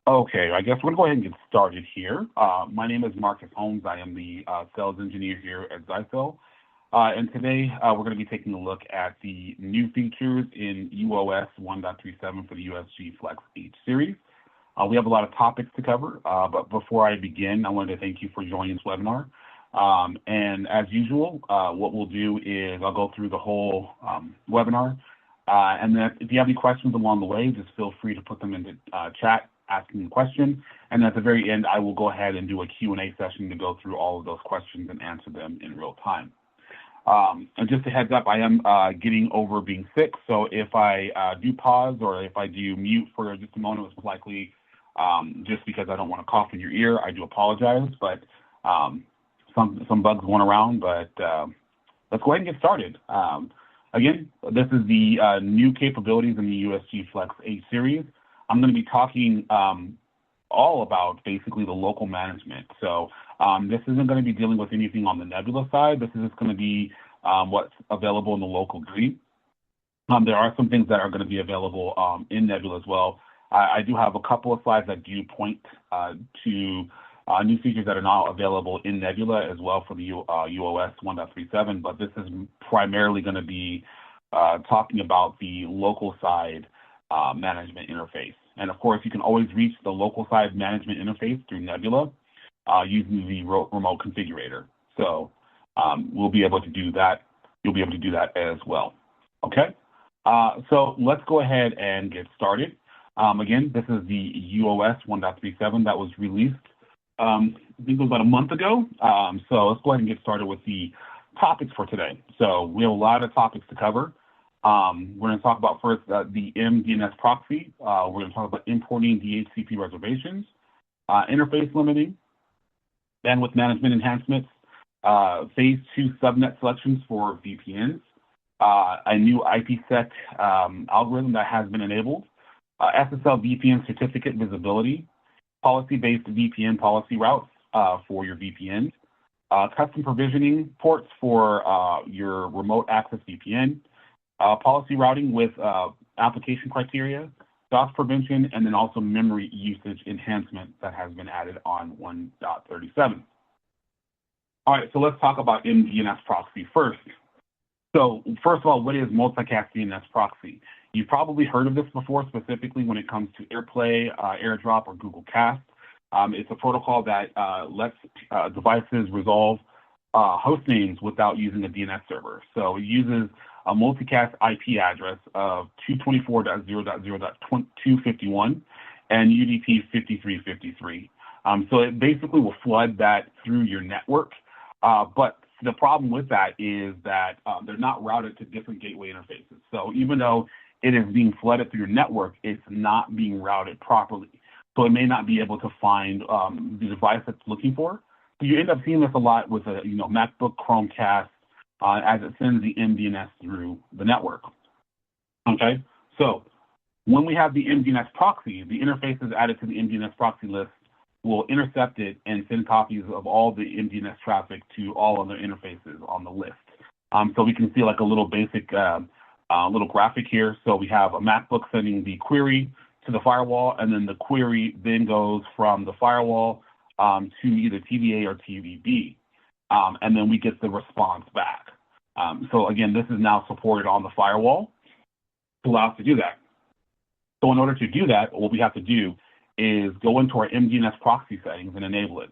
Okay, I guess we're going to go ahead and get started here. My name is Marcus Holmes. I am the sales engineer here at Zycel. And today we're going to be taking a look at the new features in uOS 1.37 for the USG FLEX H series. We have a lot of topics to cover, but before I begin, I wanted to thank you for joining this webinar. And as usual, what we'll do is I'll go through the whole webinar. And then if you have any questions along the way, just feel free to put them in the chat, asking a question. And at the very end, I will go ahead and do a Q&A session to go through all of those questions and answer them in real time. And just a heads up, I am getting over being sick. So if I do pause or if I do mute for just a moment, it's likely just because I don't want to cough in your ear. I do apologize, but some bugs went around, but let's go ahead and get started. Again, this is the new capabilities in the USG FLEX H series. I'm going to be talking all about basically the local management. So this isn't going to be dealing with anything on the Nebula side. This is just going to be what's available in the local GUI. There are some things that are going to be available in Nebula as well. I do have a couple of slides that do point to new features that are now available in Nebula as well for the uOS 1.37, but this is primarily going to be talking about the local side management interface. And of course, you can always reach the local side management interface through Nebula using the remote configurator. So we'll be able to do that. You'll be able to do that as well. Okay. So let's go ahead and get started. Again, this is the uOS 1.37 that was released, I think it was about a month ago. So let's go ahead and get started with the topics for today. So we have a lot of topics to cover. We're going to talk about first the MDNS proxy. We're going to talk about importing DHCP reservations, interface limiting, bandwidth management enhancements, phase 2 subnet selections for VPNs, a new IPsec algorithm that has been enabled, SSL VPN certificate visibility, policy-based VPN policy routes for your VPNs, custom provisioning ports for your remote access VPN, policy routing with application criteria, DOS prevention, and then also memory usage enhancement that has been added on 1.37. All right, so let's talk about MDNS proxy first. So first of all, what is multicast DNS proxy? You've probably heard of this before, specifically when it comes to AirPlay, AirDrop, or Google Cast. It's a protocol that lets devices resolve host names without using a DNS server. So it uses a multicast IP address of 224.0.0.251 and UDP 5353. So it basically will flood that through your network. But the problem with that is that they're not routed to different gateway interfaces. So even though it is being flooded through your network, it's not being routed properly. So it may not be able to find the device that's looking for. So you end up seeing this a lot with a MacBook Chromecast as it sends the MDNS through the network. Okay, so when we have the MDNS proxy, the interfaces added to the MDNS proxy list will intercept it and send copies of all the MDNS traffic to all other interfaces on the list. So we can see like a little basic little graphic here. So we have a MacBook sending the query to the firewall, and then the query then goes from the firewall to either TVA or TVB, and then we get the response back. So again, this is now supported on the firewall to allow us to do that. So in order to do that, what we have to do is go into our MDNS proxy settings and enable it,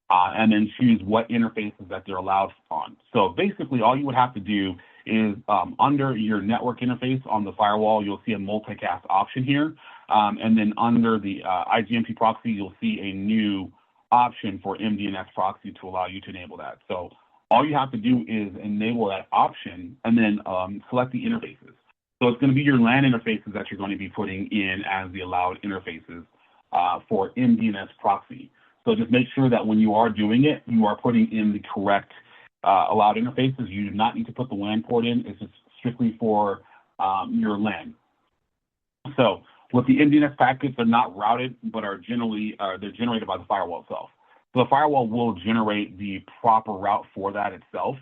and then choose what interfaces that they're allowed on. So basically, all you would have to do is under your network interface on the firewall, you'll see a multicast option here. And then under the IGMP proxy, you'll see a new option for MDNS proxy to allow you to enable that. So all you have to do is enable that option and then select the interfaces. So it's going to be your LAN interfaces that you're going to be putting in as the allowed interfaces for MDNS proxy. So just make sure that when you are doing it, you are putting in the correct allowed interfaces. You do not need to put the WAN port in. It's just strictly for your LAN. So with the MDNS packets, they're not routed, but are generally they're generated by the firewall itself. So the firewall will generate the proper route for that itself.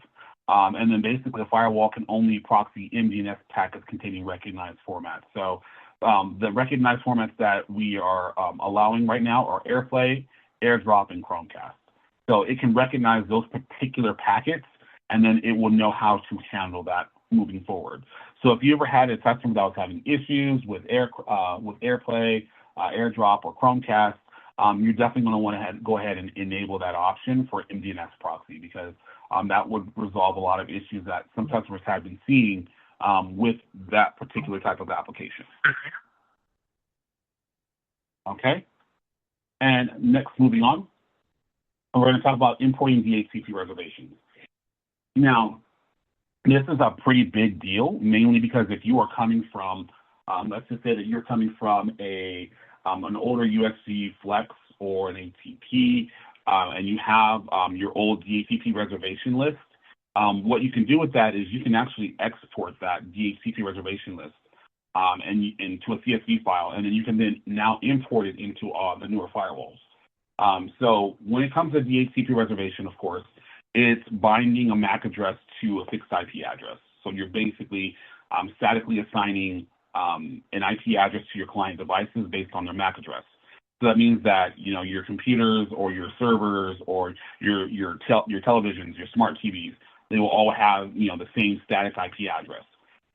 And then basically the firewall can only proxy MDNS packets containing recognized formats. So the recognized formats that we are allowing right now are AirPlay, AirDrop, and Chromecast. So it can recognize those particular packets, and then it will know how to handle that moving forward. So if you ever had a customer that was having issues with AirPlay, AirDrop, or Chromecast, you're definitely going to want to go ahead and enable that option for MDNS proxy, because that would resolve a lot of issues that some customers have been seeing with that particular type of application. Okay, and next, moving on, we're going to talk about importing DHCP reservations. Now, this is a pretty big deal, mainly because if you are coming from, let's just say that you're coming from an older USG FLEX or an ATP, and you have your old DHCP reservation list, what you can do with that is you can actually export that DHCP reservation list into a CSV file, and then you can then now import it into the newer firewalls. So when it comes to DHCP reservation, of course, it's binding a MAC address to a fixed IP address. So you're basically statically assigning an IP address to your client devices based on their MAC address. So that means that, you know, your computers or your servers or your televisions, your smart TVs, they will all have, you know, the same static IP address.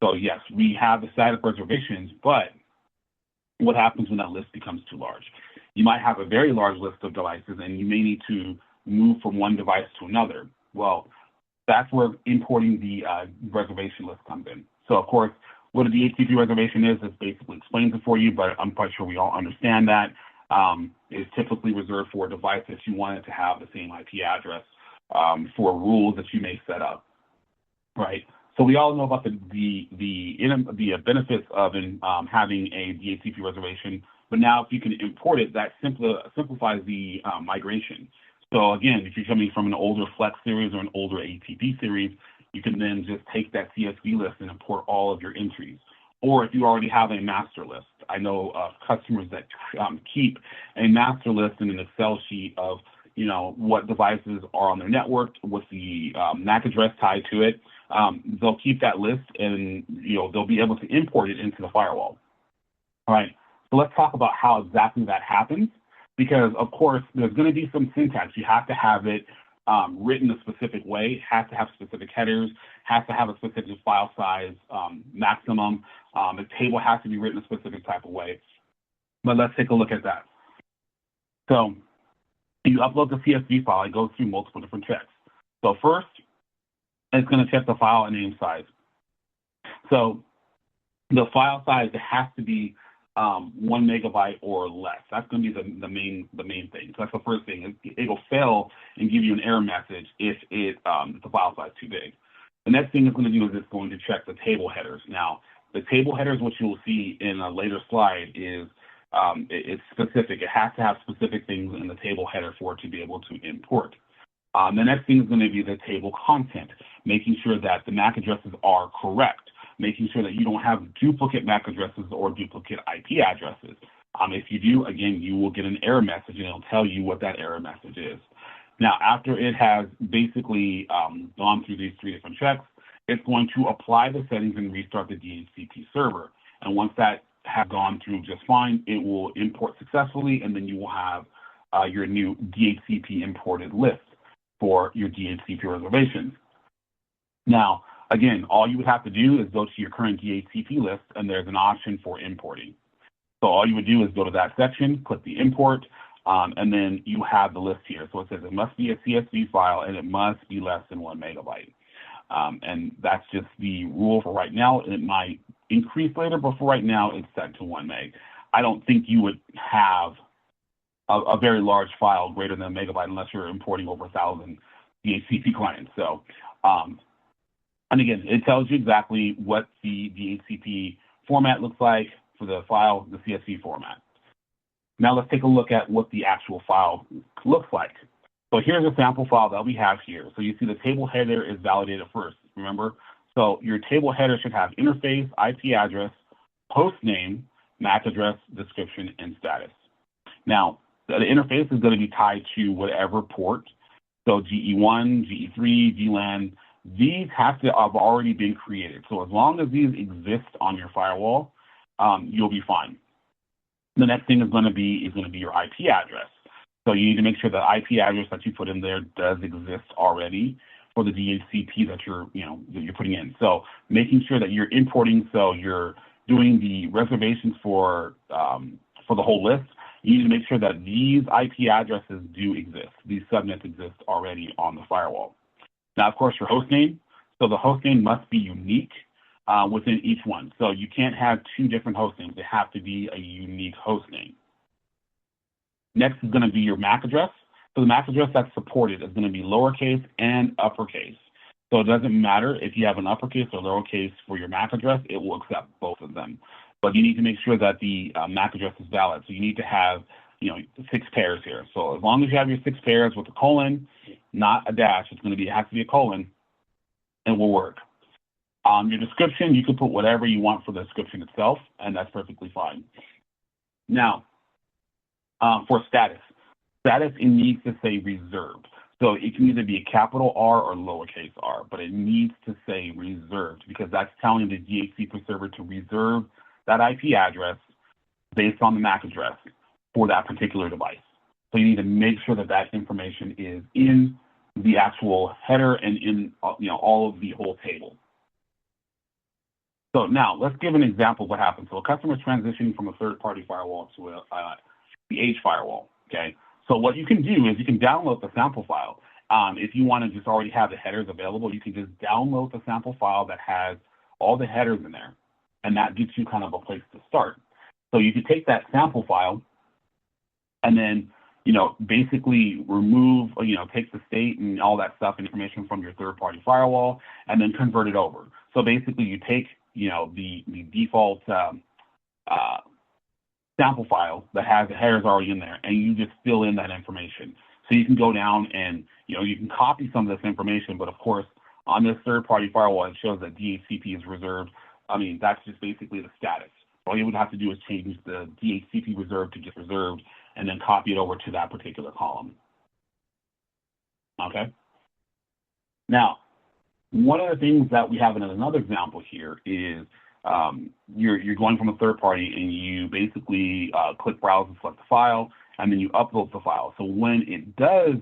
So yes, we have the static reservations, but what happens when that list becomes too large? You might have a very large list of devices, and you may need to move from one device to another. Well, that's where importing the reservation list comes in. So of course, what a DHCP reservation is, it basically explains it for you, but I'm quite sure we all understand that. It's typically reserved for a device that you want it to have the same IP address for rules that you may set up, right? So we all know about the benefits of having a DHCP reservation, but now if you can import it, that simplifies the migration. So again, if you're coming from an older FLEX series or an older ATP series, you can then just take that CSV list and import all of your entries. Or if you already have a master list, I know customers that keep a master list in an Excel sheet of, you know, what devices are on their network, with the MAC address tied to it. They'll keep that list, and, you know, they'll be able to import it into the firewall. All right, so let's talk about how exactly that happens, because of course there's going to be some syntax. You have to have it written a specific way, has to have specific headers, has to have a specific file size maximum. The table has to be written a specific type of way. But let's take a look at that. So you upload the CSV file, it goes through multiple different checks. So first, it's going to check the file name size. So the file size, it has to be 1 megabyte or less. That's going to be the main thing. So that's the first thing. It will fail and give you an error message if the file size is too big. The next thing it's going to do is it's going to check the table headers. Now, the table headers, which you'll see in a later slide, is it's specific. It has to have specific things in the table header for it to be able to import. The next thing is going to be the table content, making sure that the MAC addresses are correct, making sure that you don't have duplicate MAC addresses or duplicate IP addresses. If you do, again, you will get an error message, and it'll tell you what that error message is. Now, after it has basically gone through these 3 different checks, it's going to apply the settings and restart the DHCP server. And once that has gone through just fine, it will import successfully, and then you will have your new DHCP imported list for your DHCP reservations. Now, again, all you would have to do is go to your current DHCP list, and there's an option for importing. So all you would do is go to that section, click the import, and then you have the list here. So it says it must be a CSV file, and it must be less than 1 megabyte. And that's just the rule for right now. It might increase later, but for right now, it's set to 1 meg. I don't think you would have a very large file greater than a megabyte unless you're importing over 1,000 DHCP clients. So, and again, it tells you exactly what the DHCP format looks like for the file, the CSV format. Now let's take a look at what the actual file looks like. So here's a sample file that we have here. So you see the table header is validated first, remember? So your table header should have interface, IP address, host name, MAC address, description, and status. Now, the interface is going to be tied to whatever port. So GE1, GE3, VLAN, these have to have already been created. So as long as these exist on your firewall, you'll be fine. The next thing is going to be your IP address. So you need to make sure the IP address that you put in there does exist already for the DHCP that you're putting in. So making sure that you're importing, so you're doing the reservations for the whole list. You need to make sure that these IP addresses do exist. These subnets exist already on the firewall. Now, of course, your host name. So the host name must be unique within each one. So you can't have two different host names. They have to be a unique host name. Next is going to be your MAC address. So the MAC address that's supported is going to be lowercase and uppercase. So it doesn't matter if you have an uppercase or lowercase for your MAC address, it will accept both of them. But you need to make sure that the MAC address is valid. So you need to have 6 pairs here. So as long as you have your 6 pairs with a colon, not a dash, it has to be a colon, and it will work. Your description, you can put whatever you want for the description itself, and that's perfectly fine. Now, for status, it needs to say reserved. So it can either be a capital R or lowercase r, but it needs to say reserved because that's telling the DHCP server to reserve that IP address based on the MAC address for that particular device. So you need to make sure that that information is in the actual header and in all of the whole table. So now let's give an example of what happens. So a customer is transitioning from a third-party firewall to the H firewall, okay? So what you can do is you can download the sample file. If you want to just already have the headers available, you can just download the sample file that has all the headers in there, and that gets you kind of a place to start. So you can take that sample file and then, basically remove, take the state and all that stuff, information from your third-party firewall, and then convert it over. So basically you take, the default sample file that has the headers already in there, and you just fill in that information. So you can go down and, you can copy some of this information, but of course, on this third-party firewall, it shows that DHCP is reserved. I mean, that's just basically the status. All you would have to do is change the DHCP reserved to just reserved, and then copy it over to that particular column. Okay? Now, one of the things that we have in another example here is you're going from a third party and you basically click browse and select the file, and then you upload the file. So when it does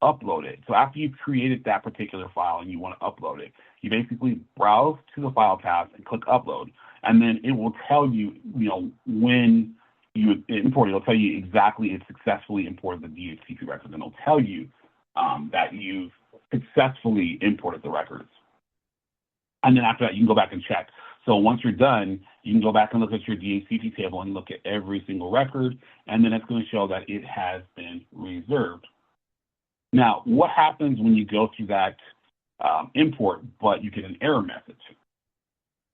upload it, so after you've created that particular file and you want to upload it, you basically browse to the file path and click upload, and then it will tell you, when you import it, it'll tell you exactly it successfully imported the DHCP records, and it'll tell you that you've successfully imported the records. And then after that, you can go back and check. So once you're done, you can go back and look at your DHCP table and look at every single record, and then it's going to show that it has been reserved. Now, what happens when you go through that import, but you get an error message?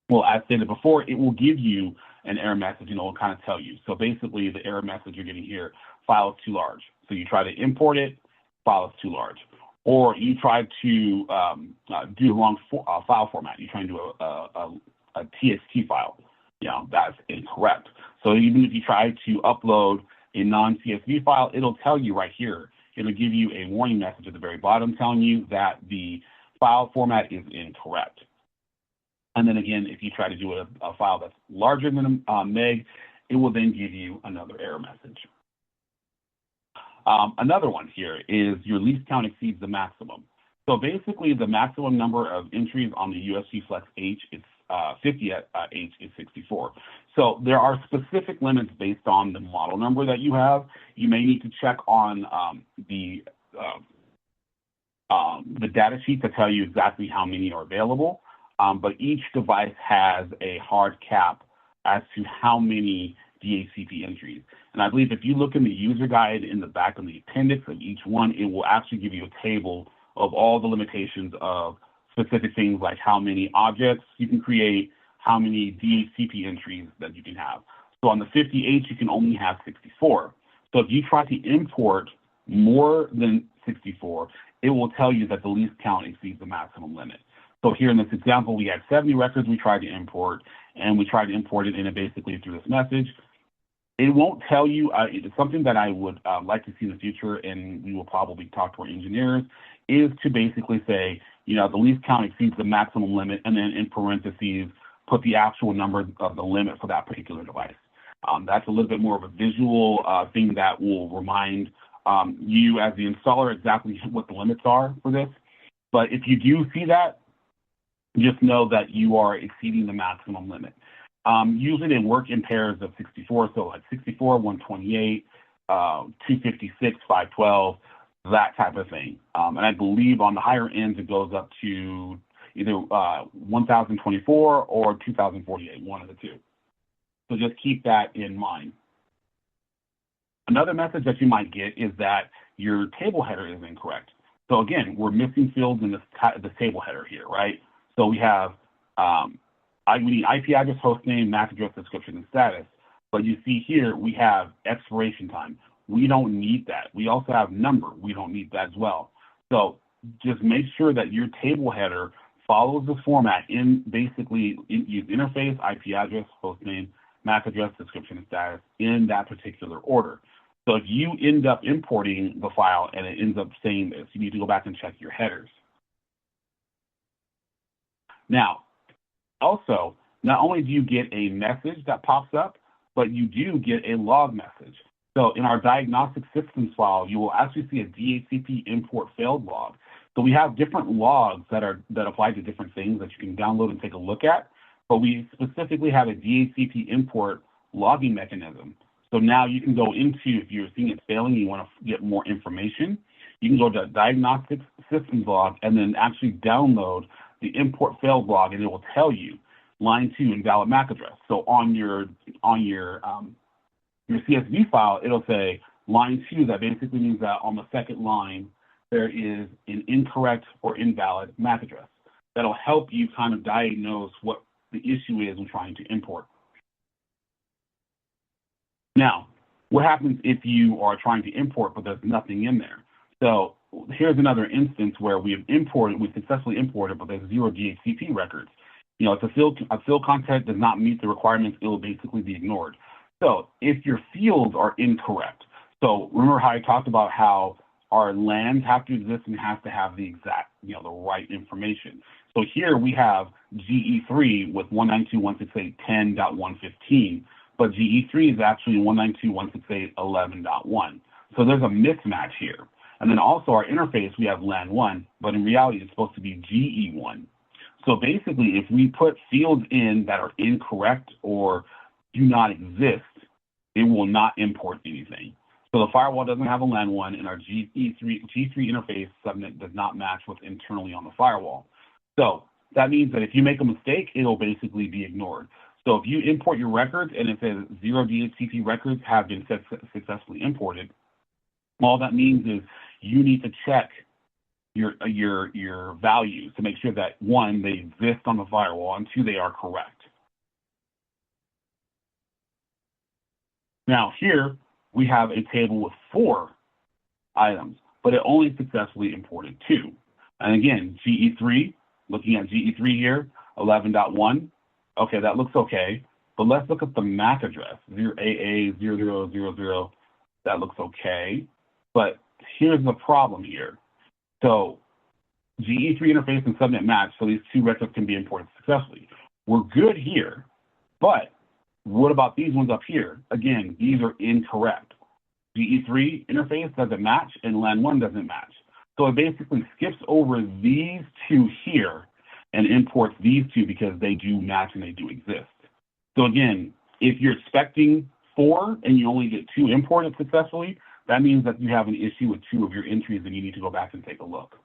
Well, as stated before, it will give you an error message, and it will kind of tell you. So basically, the error message you're getting here, file is too large. So you try to import it, file is too large. Or you try to do the wrong file format. You try and do a TXT file. That's incorrect. So even if you try to upload a non-CSV file, it'll tell you right here. It'll give you a warning message at the very bottom telling you that the file format is incorrect. And then again, if you try to do a file that's larger than a meg, it will then give you another error message. Another one here is your least count exceeds the maximum. So basically, the maximum number of entries on the USG FLEX H is 50 at H is 64. So there are specific limits based on the model number that you have. You may need to check on the data sheet to tell you exactly how many are available. But each device has a hard cap as to how many DHCP entries. And I believe if you look in the user guide in the back of the appendix of each one, it will actually give you a table of all the limitations of specific things like how many objects you can create, how many DHCP entries that you can have. So on the 50H, you can only have 64. So if you try to import more than 64, it will tell you that the least count exceeds the maximum limit. So here in this example, we had 70 records we tried to import, and we tried to import it, and it basically through this message. It won't tell you, it's something that I would like to see in the future, and we will probably talk to our engineers, is to basically say, the least count exceeds the maximum limit, and then in parentheses, put the actual number of the limit for that particular device. That's a little bit more of a visual thing that will remind you as the installer exactly what the limits are for this. But if you do see that, just know that you are exceeding the maximum limit. Usually they work in pairs of 64, so like 64, 128, 256, 512, that type of thing. And I believe on the higher ends it goes up to either 1024 or 2048, one of the two. So just keep that in mind. Another message that you might get is that your table header is incorrect. So again, we're missing fields in this table header here, right? So we have we need IP address, host name, MAC address, description, and status. But you see here we have expiration time. We don't need that. We also have number. We don't need that as well. So just make sure that your table header follows the format in basically use interface, IP address, host name, MAC address, description, and status in that particular order. So if you end up importing the file and it ends up saying this, you need to go back and check your headers. Now, also, not only do you get a message that pops up, but you do get a log message. So in our diagnostic systems file, you will actually see a DHCP import failed log. So we have different logs that apply to different things that you can download and take a look at, but we specifically have a DHCP import logging mechanism. So now you can go into, if you're seeing it failing, you want to get more information, you can go to diagnostic systems log and then actually download the import failed log, and it will tell you line 2 invalid MAC address. So on your CSV file, it'll say line 2. That basically means that on the second line there is an incorrect or invalid MAC address. That'll help you kind of diagnose what the issue is when trying to import. Now, what happens if you are trying to import but there's nothing in there? So here's another instance where we successfully imported, but there's 0 DHCP records. You know, if a field content does not meet the requirements, it will basically be ignored. So if your fields are incorrect, so remember how I talked about how our lands have to exist and has to have the exact, the right information. So here we have GE3 with 192.168.10.115, but GE3 is actually 192.168.11.1. So there's a mismatch here. And then also our interface, we have LAN 1, but in reality, it's supposed to be GE1. So basically, if we put fields in that are incorrect or do not exist, it will not import anything. So the firewall doesn't have a LAN 1, and our G3 interface subnet does not match what's internally on the firewall. So that means that if you make a mistake, it'll basically be ignored. So if you import your records and it says 0 DHCP records have been successfully imported, all that means is you need to check your values to make sure that 1, they exist on the firewall, and 2, they are correct. Now here we have a table with 4 items, but it only successfully imported 2. And again, GE3, looking at GE3 here, 11.1. Okay, that looks okay, but let's look at the MAC address, 0AA0000. That looks okay, but here's the problem here. So GE3 interface and subnet match, so these 2 records can be imported successfully. We're good here, but what about these ones up here? Again, these are incorrect. GE3 interface doesn't match and LAN 1 doesn't match. So it basically skips over these 2 here and imports these 2 because they do match and they do exist. So again, if you're expecting 4 and you only get 2 imported successfully, that means that you have an issue with 2 of your entries and you need to go back and take a look.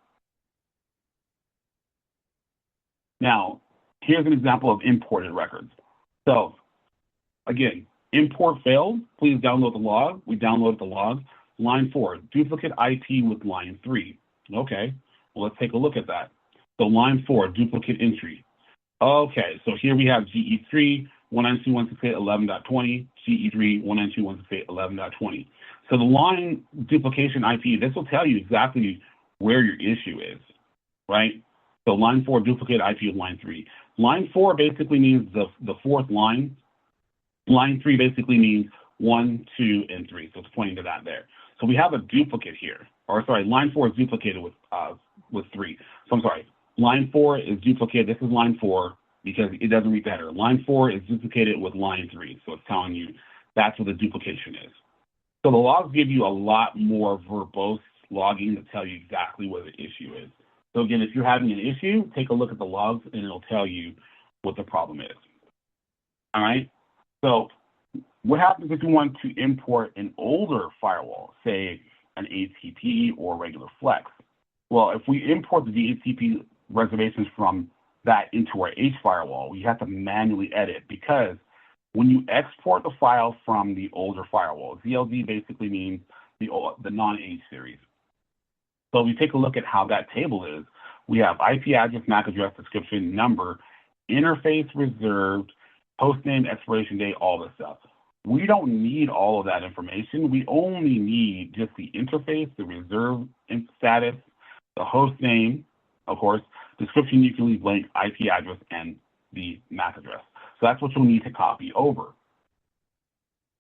Now, here's an example of imported records. So again, import failed, please download the log. We downloaded the log. Line 4, duplicate IP with line 3. Okay, well, let's take a look at that. So line 4, duplicate entry. Okay, so here we have GE3, 192.168.11.20, GE3, 192.168.11.20. So the line duplication IP, this will tell you exactly where your issue is, right? So line 4, duplicate IP with line 3. Line 4 basically means the 4th line. Line 3 basically means 1, 2, and 3. So it's pointing to that there. So we have a duplicate here. Or sorry, line 4 is duplicated with 3. So I'm sorry, line 4 is duplicated. This is line 4. because it doesn't read the header. Line 4 is duplicated with line 3, so it's telling you that's what the duplication is. So the logs give you a lot more verbose logging to tell you exactly what the issue is. So again, if you're having an issue, take a look at the logs and it'll tell you what the problem is. All right, so what happens if you want to import an older firewall, say an ATP or regular Flex? Well, if we import the DHCP reservations from that into our H firewall, we have to manually edit, because when you export the file from the older firewall, ZLD basically means the non-H series. So if we take a look at how that table is, we have IP address, MAC address, description, number, interface reserved, host name, expiration date, all this stuff. We don't need all of that information. We only need just the interface, the reserved status, the host name, of course, description you can leave blank, IP address, and the MAC address. So that's what you'll need to copy over.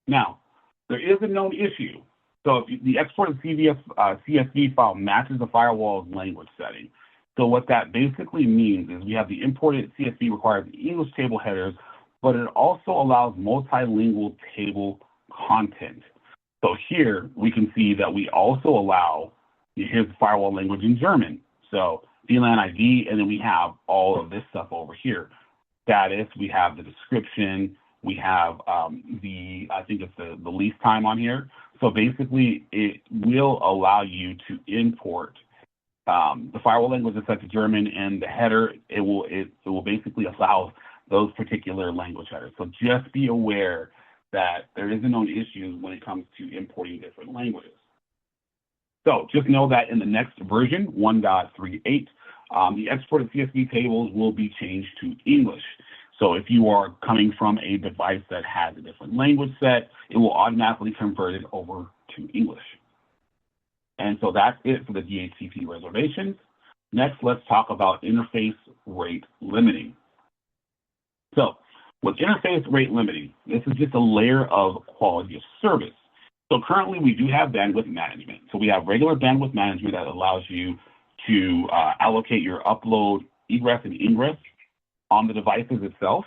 Now, there is a known issue. So if the exported CSV file matches the firewall's language setting. So what that basically means is we have the imported CSV requires English table headers, but it also allows multilingual table content. So here we can see that we also allow, here's the firewall language in German. So VLAN ID, and then we have all of this stuff over here. Status, we have the description, we have I think it's the lease time on here. So basically it will allow you to import the firewall language is set to German, and the header, it will basically allow those particular language headers. So just be aware that there is a known issue when it comes to importing different languages. So just know that in the next version, 1.38, the exported CSV tables will be changed to English. So if you are coming from a device that has a different language set, it will automatically convert it over to English. And so that's it for the DHCP reservations. Next, let's talk about interface rate limiting. So with interface rate limiting, this is just a layer of quality of service. So currently we do have bandwidth management. So we have regular bandwidth management that allows you to allocate your upload, egress, and ingress on the devices itself.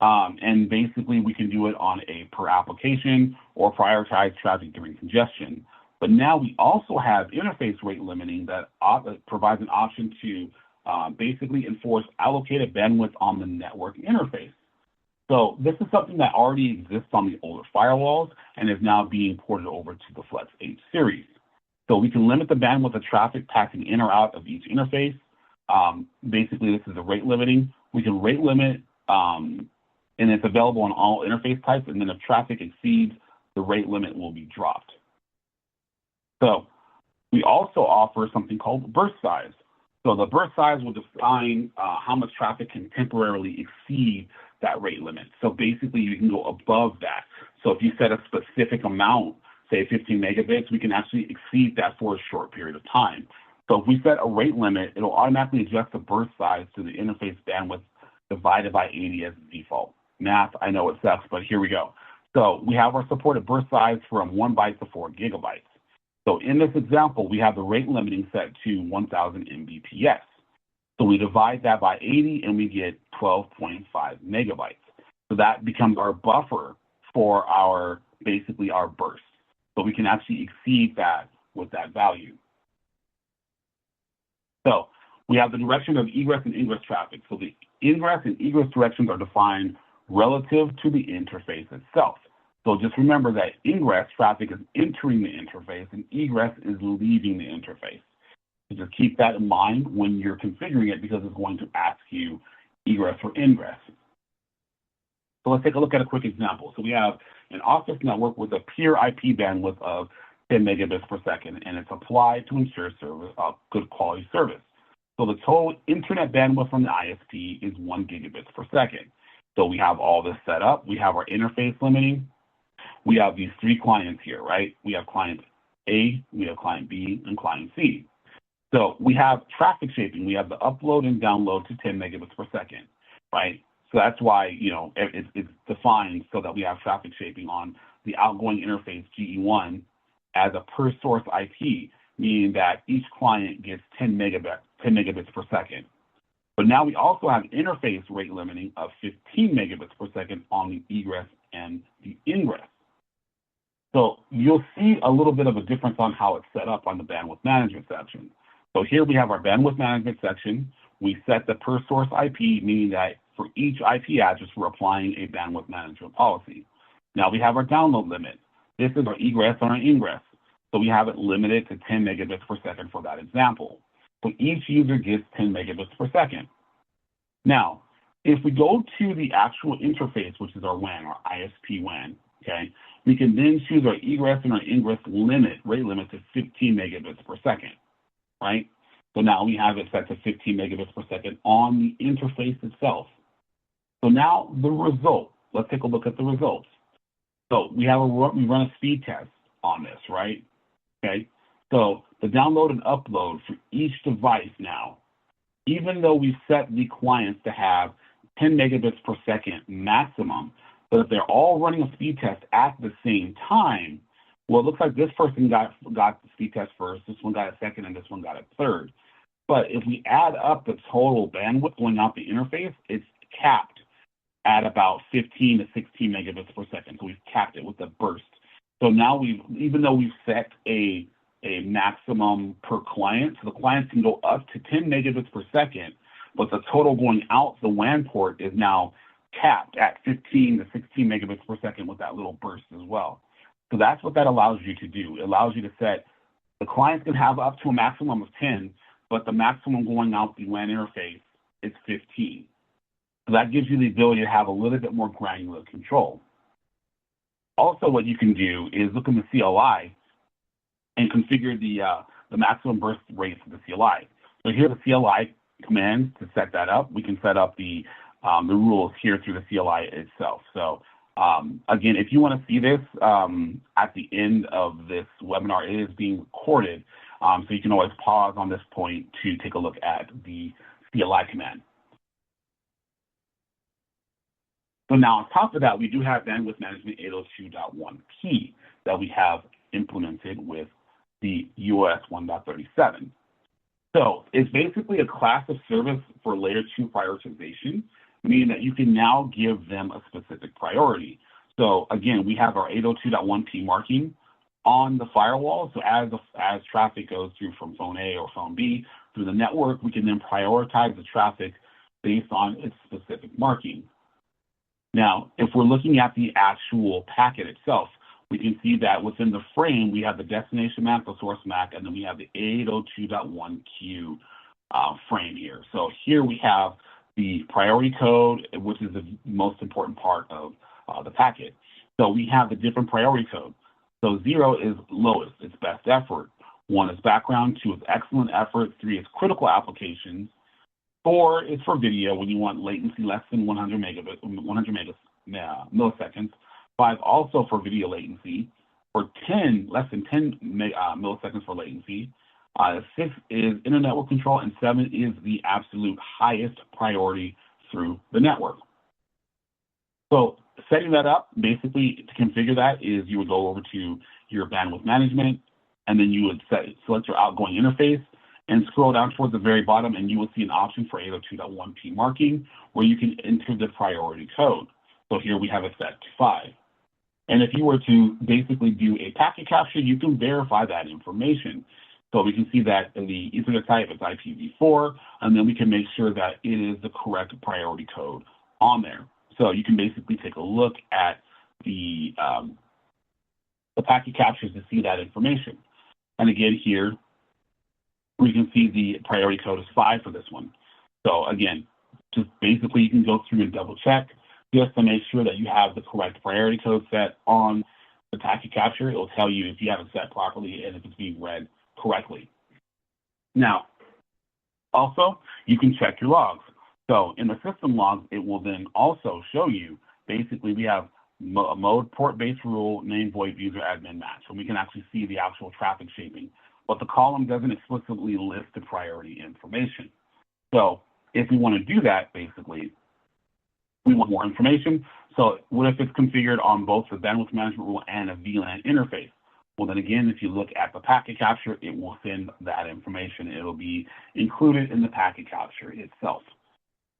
And basically we can do it on a per application or prioritize traffic during congestion. But now we also have interface rate limiting that provides an option to basically enforce allocated bandwidth on the network interface. So this is something that already exists on the older firewalls and is now being ported over to the FLEX H series. So we can limit the bandwidth of traffic passing in or out of each interface. Basically, this is a rate limiting. We can rate limit, and it's available on all interface types, and then if traffic exceeds, the rate limit will be dropped. So we also offer something called burst size. So the burst size will define how much traffic can temporarily exceed that rate limit. So basically you can go above that. So if you set a specific amount, say 15 megabits, we can actually exceed that for a short period of time. So if we set a rate limit, it'll automatically adjust the burst size to the interface bandwidth divided by 80 as the default. Math, I know it sucks, but here we go. So we have our supported burst size from 1 byte to 4 gigabytes. So in this example, we have the rate limiting set to 1,000 Mbps. So we divide that by 80 and we get 12.5 megabytes. So that becomes our buffer for basically our burst. So we can actually exceed that with that value. So we have the direction of egress and ingress traffic. So the ingress and egress directions are defined relative to the interface itself. So just remember that ingress traffic is entering the interface and egress is leaving the interface. So just keep that in mind when you're configuring it, because it's going to ask you egress or ingress. So let's take a look at a quick example. So we have an office network with a peer IP bandwidth of 10 megabits per second, and it's applied to ensure good quality service. So the total internet bandwidth from the ISP is 1 gigabits per second. So we have all this set up. We have our interface limiting. We have these 3 clients here, right? We have client A, we have client B, and client C. So we have traffic shaping. We have the upload and download to 10 megabits per second, right? So that's why, it's defined so that we have traffic shaping on the outgoing interface GE1 as a per source IP, meaning that each client gets 10 megabits per second. But now we also have interface rate limiting of 15 megabits per second on the egress and the ingress. So you'll see a little bit of a difference on how it's set up on the bandwidth management section. So here we have our bandwidth management section. We set the per source IP, meaning that for each IP address, we're applying a bandwidth management policy. Now we have our download limit. This is our egress and our ingress. So we have it limited to 10 megabits per second for that example. So each user gets 10 megabits per second. Now, if we go to the actual interface, which is our WAN, our ISP WAN, okay, we can then choose our egress and our ingress rate limit to 15 megabits per second, right? So now we have it set to 15 megabits per second on the interface itself. So now the result, let's take a look at the results. So we run a speed test on this, right? Okay, so the download and upload for each device now, even though we set the clients to have 10 megabits per second maximum, but if they're all running a speed test at the same time, well, it looks like this person got the speed test first, this one got it second, and this one got it third. But if we add up the total bandwidth going out the interface, it's capped at about 15 to 16 megabits per second. So we've capped it with a burst. So now even though we've set a maximum per client, so the clients can go up to 10 megabits per second, but the total going out the WAN port is now capped at 15 to 16 megabits per second with that little burst as well. So that's what that allows you to do. It allows you to set, the clients can have up to a maximum of 10, but the maximum going out the WAN interface is 15. So that gives you the ability to have a little bit more granular control. Also, what you can do is look in the CLI and configure the maximum burst rates of the CLI. So here are the CLI commands to set that up. We can set up the rules here through the CLI itself. So again, if you want to see this at the end of this webinar, it is being recorded. So you can always pause on this point to take a look at the CLI command. So now on top of that, we do have bandwidth management 802.1p that we have implemented with the uOS 1.37. So it's basically a class of service for layer 2 prioritization, meaning that you can now give them a specific priority. So again, we have our 802.1p marking on the firewall. So as traffic goes through from phone A or phone B through the network, we can then prioritize the traffic based on its specific marking. Now, if we're looking at the actual packet itself, we can see that within the frame, we have the destination MAC, the source MAC, and then we have the 802.1q frame here. So here we have the priority code, which is the most important part of the packet. So we have the different priority code. So 0 is lowest, it's best effort. 1 is background, 2 is excellent effort, 3 is critical applications, 4 is for video when you want latency less than 100 milliseconds. 5 also for video latency. For 10, less than 10 milliseconds for latency. 6 is inter-network control, and 7 is the absolute highest priority through the network. So setting that up, basically to configure that is you would go over to your bandwidth management, and then you would select your outgoing interface, and scroll down towards the very bottom, and you will see an option for 802.1p marking, where you can enter the priority code. So here we have it set to 5. And if you were to basically do a packet capture, you can verify that information. So we can see that in the Ethernet type, it's IPv4, and then we can make sure that it is the correct priority code on there. So you can basically take a look at the packet captures to see that information. And again, here, we can see the priority code is 5 for this one. So again, just basically you can go through and double check just to make sure that you have the correct priority code set on the packet capture. It will tell you if you have it set properly and if it's being read correctly. Now, also, you can check your logs. So in the system logs, it will then also show you, basically we have a mode port-based rule, name, void, user, admin, match. So we can actually see the actual traffic shaping. But the column doesn't explicitly list the priority information. So if we want to do that, basically, we want more information. So what if it's configured on both the bandwidth management rule and a VLAN interface? Well, then again, if you look at the packet capture, it will send that information. It'll be included in the packet capture itself.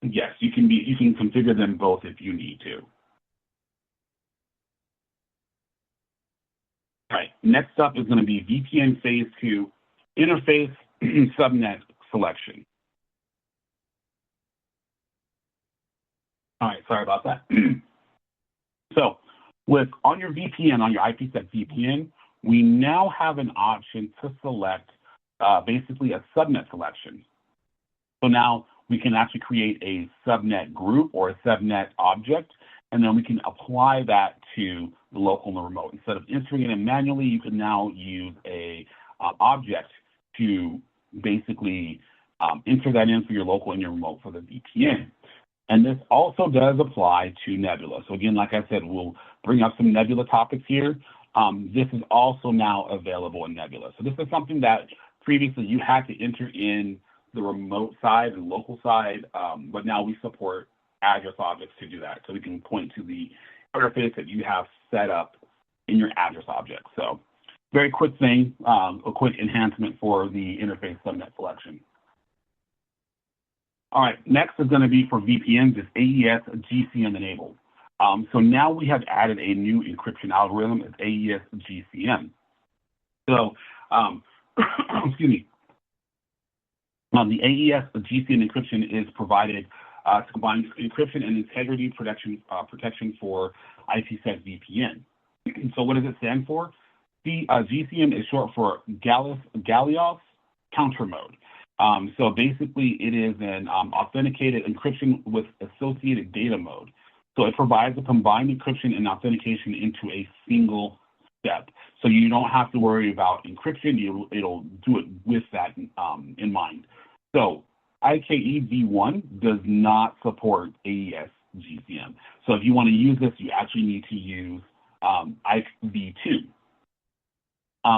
Yes, you can configure them both if you need to. All right, next up is going to be VPN Phase 2 interface subnet selection. All right, sorry about that. So on your VPN, on your IPsec VPN, we now have an option to select basically a subnet selection. So now we can actually create a subnet group or a subnet object, and then we can apply that to the local and the remote. Instead of entering it in manually, you can now use a object to basically enter that in for your local and your remote for the VPN. And this also does apply to Nebula. So again, like I said, we'll bring up some Nebula topics here. This is also now available in Nebula. So this is something that previously you had to enter in the remote side and local side, but now we support address objects to do that. So we can point to the interface that you have set up in your address object. So very quick thing, a quick enhancement for the interface subnet selection. All right, next is going to be for VPNs, is AES GCM enabled. So now we have added a new encryption algorithm, as AES GCM. So, excuse me, the AES GCM encryption is provided to combine encryption and integrity protection for IPsec VPN. So what does it stand for? The GCM is short for Galios Counter Mode. So basically, it is an authenticated encryption with associated data mode. So it provides a combined encryption and authentication into a single step. So you don't have to worry about encryption. It'll do it with that in mind. So IKE v1 does not support AES GCM. So if you want to use this, you actually need to use IKE v2.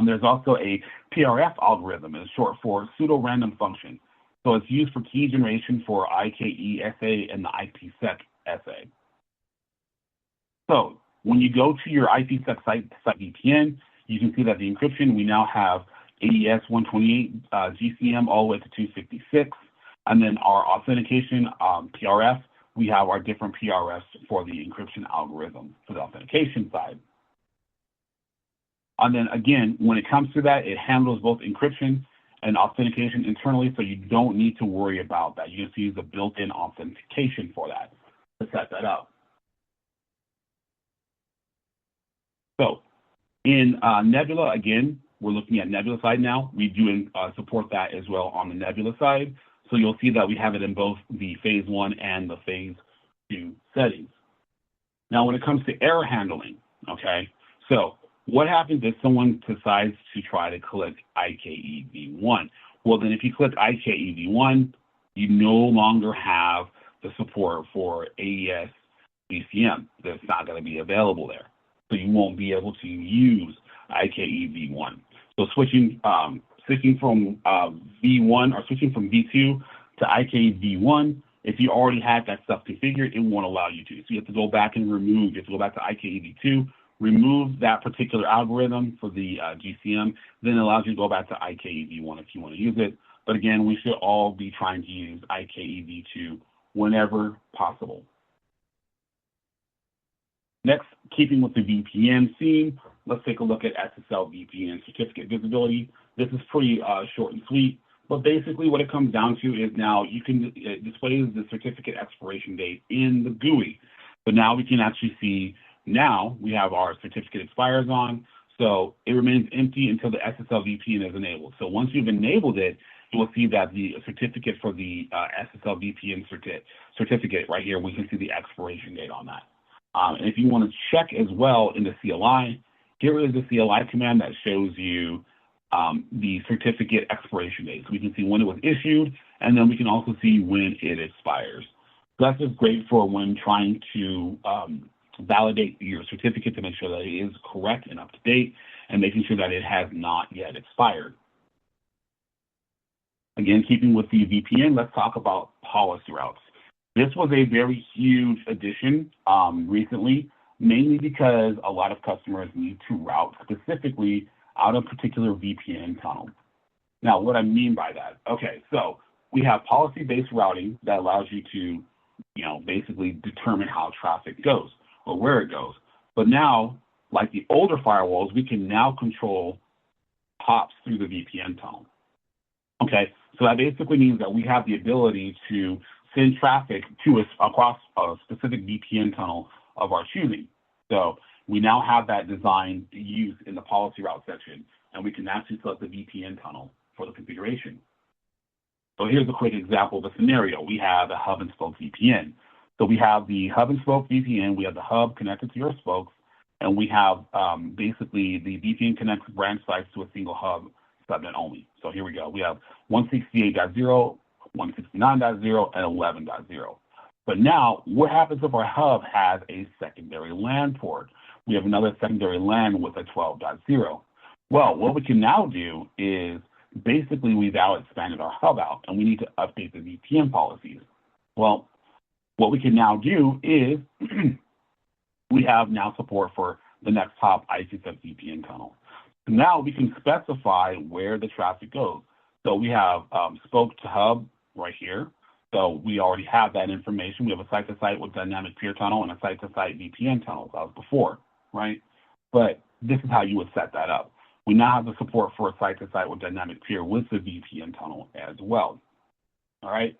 There's also a PRF algorithm, it's short for pseudo-random function. So it's used for key generation for IKE SA and the IPsec SA. So when you go to your IPsec site VPN, you can see that the encryption, we now have AES 128 GCM all the way to 256. And then our authentication PRF, we have our different PRFs for the encryption algorithm for the authentication side. And then again, when it comes to that, it handles both encryption and authentication internally, so you don't need to worry about that. You just use the built-in authentication for that to set that up. So in Nebula, again, we're looking at Nebula side now. We do support that as well on the Nebula side. So you'll see that we have it in both the phase 1 and the phase 2 settings. Now, when it comes to error handling, okay, so what happens if someone decides to try to click IKE v1? Well, then if you click IKE v1, you no longer have the support for AES GCM. That's not going to be available there. So you won't be able to use IKE v1. So switching from v1 or switching from v2 to IKE v1, if you already had that stuff configured, it won't allow you to. So you have to go back and remove. You have to go back to IKE v2, remove that particular algorithm for the GCM, then it allows you to go back to IKE v1 if you want to use it. But again, we should all be trying to use IKE v2 whenever possible. Next, keeping with the VPN theme, let's take a look at SSL VPN certificate visibility. This is pretty short and sweet, but basically what it comes down to is now you can display the certificate expiration date in the GUI. So now we can actually see, now we have our certificate expires on, so it remains empty until the SSL VPN is enabled. So once you've enabled it, you will see that the certificate for the SSL VPN certificate right here, we can see the expiration date on that. And if you want to check as well in the CLI, here is the CLI command that shows you the certificate expiration date. So we can see when it was issued, and then we can also see when it expires. So that's just great for when trying to validate your certificate to make sure that it is correct and up to date, and making sure that it has not yet expired. Again, keeping with the VPN, let's talk about policy routes. This was a very huge addition recently, mainly because a lot of customers need to route specifically out a particular VPN tunnel. Now, what I mean by that, okay, so we have policy-based routing that allows you to basically determine how traffic goes or where it goes. But now, like the older firewalls, we can now control hops through the VPN tunnel. Okay, so that basically means that we have the ability to send traffic to us across a specific VPN tunnel of our choosing. So we now have that design to use in the policy route section, and we can actually select the VPN tunnel for the configuration. So here's a quick example of a scenario. We have a hub and spoke VPN. So we have the hub and spoke VPN, we have the hub connected to your spokes, and we have basically the VPN connects branch sites to a single hub subnet only. So here we go. We have 168.0, 169.0, and 11.0. But now, what happens if our hub has a secondary LAN port? We have another secondary LAN with a 12.0. Well, what we can now do is basically we've now expanded our hub out, and we need to update the VPN policies. Well, what we can now do is we have now support for the next hop IPsec VPN tunnel. So now we can specify where the traffic goes. So we have spoke to hub right here. So we already have that information. We have a site-to-site with dynamic peer tunnel and a site-to-site VPN tunnel as before, right? But this is how you would set that up. We now have the support for a site-to-site with dynamic peer with the VPN tunnel as well. All right.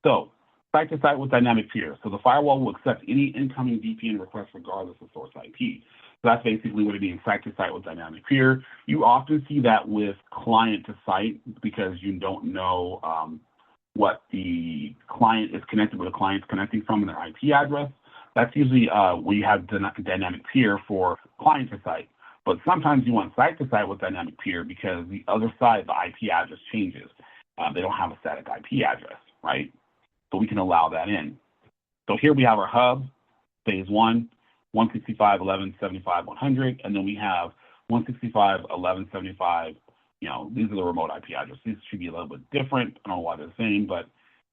So site-to-site with dynamic peer. So the firewall will accept any incoming VPN request regardless of source IP. So that's basically what it means, site-to-site with dynamic peer. You often see that with client-to-site because you don't know what the client is connected, where the client's connecting from in their IP address. That's usually where you have dynamic peer for client-to-site. But sometimes you want site-to-site with dynamic peer because the other side, the IP address changes. They don't have a static IP address, right? So we can allow that in. So here we have our hub, phase 1, 165.11.75.100, and then we have 165.11.75. These are the remote IP addresses. These should be a little bit different. I don't know why they're the same, but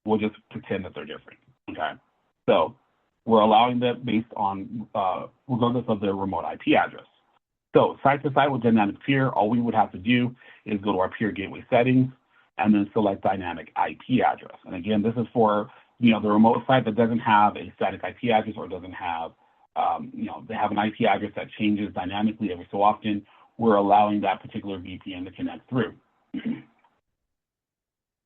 we'll just pretend that they're different, okay? So we're allowing that based on, regardless of their remote IP address. So site-to-site with dynamic peer, all we would have to do is go to our peer gateway settings and then select dynamic IP address. And again, this is for, the remote site that doesn't have a static IP address or doesn't have, they have an IP address that changes dynamically every so often. We're allowing that particular VPN to connect through.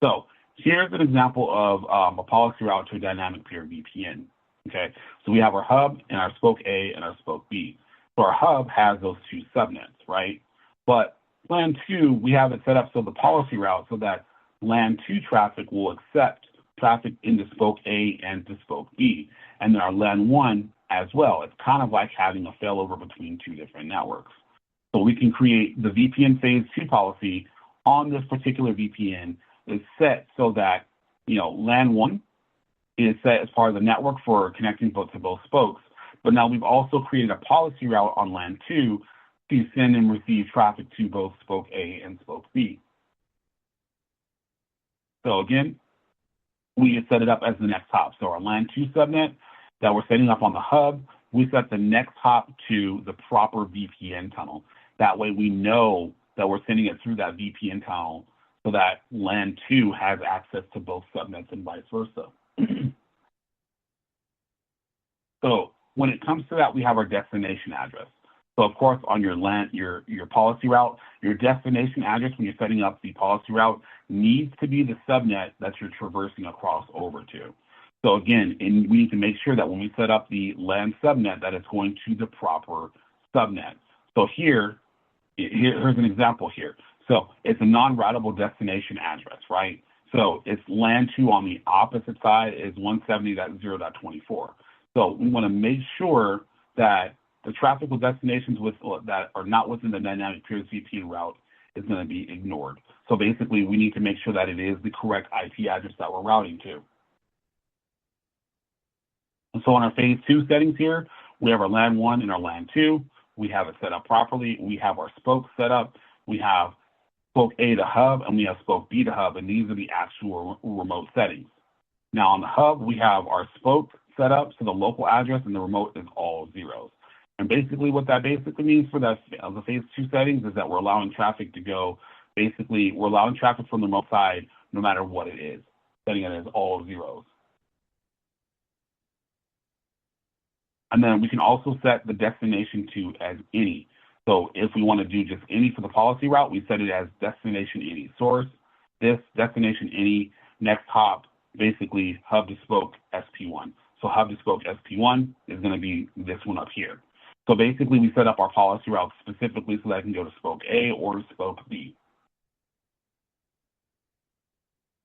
So here's an example of a policy route to a dynamic peer VPN, okay? So we have our hub and our spoke A and our spoke B. So our hub has those two subnets, right? But LAN 2, we have it set up so the policy route so that LAN 2 traffic will accept traffic into spoke A and to spoke B. And then our LAN 1 as well. It's kind of like having a failover between two different networks. So we can create the VPN phase 2 policy on this particular VPN is set so that, LAN 1 is set as part of the network for connecting to both spokes. But now we've also created a policy route on LAN 2 to send and receive traffic to both spoke A and spoke B. So again, we set it up as the next hop. So our LAN 2 subnet that we're setting up on the hub, we set the next hop to the proper VPN tunnel. That way we know that we're sending it through that VPN tunnel so that LAN 2 has access to both subnets and vice versa. So when it comes to that, we have our destination address. So of course, on your LAN, your policy route, your destination address when you're setting up the policy route needs to be the subnet that you're traversing across over to. So again, we need to make sure that when we set up the LAN subnet, that it's going to the proper subnet. So here's an example here. So it's a non-routable destination address, right? So it's LAN 2 on the opposite side is 170.0.24. So we want to make sure that the traffic with destinations that are not within the dynamic peer VPN route is going to be ignored. So basically, we need to make sure that it is the correct IP address that we're routing to. And so on our phase 2 settings here, we have our LAN 1 and our LAN 2. We have it set up properly. We have our spokes set up. We have spoke A to hub, and we have spoke B to hub, and these are the actual remote settings. Now on the hub, we have our spoke set up, so the local address and the remote is all zeros. And basically what that basically means for the phase 2 settings is that we're allowing traffic to go, basically we're allowing traffic from the remote side no matter what it is, setting it as all zeros. And then we can also set the destination to as any. So if we want to do just any for the policy route, we set it as destination any. Source, this, destination any, next hop, basically hub to spoke SP1. So hub to spoke SP1 is going to be this one up here. So basically we set up our policy route specifically so that I can go to spoke A or to spoke B.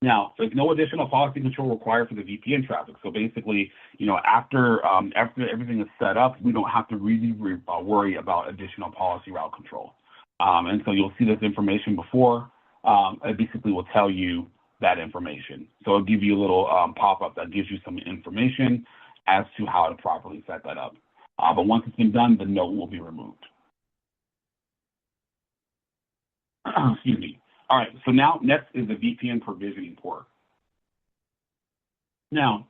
Now, there's no additional policy control required for the VPN traffic. So basically, after everything is set up, we don't have to really worry about additional policy route control. And so you'll see this information before. It basically will tell you that information. So it'll give you a little pop-up that gives you some information as to how to properly set that up. But once it's been done, the note will be removed. Excuse me. All right, so now next is the VPN provisioning port. Now,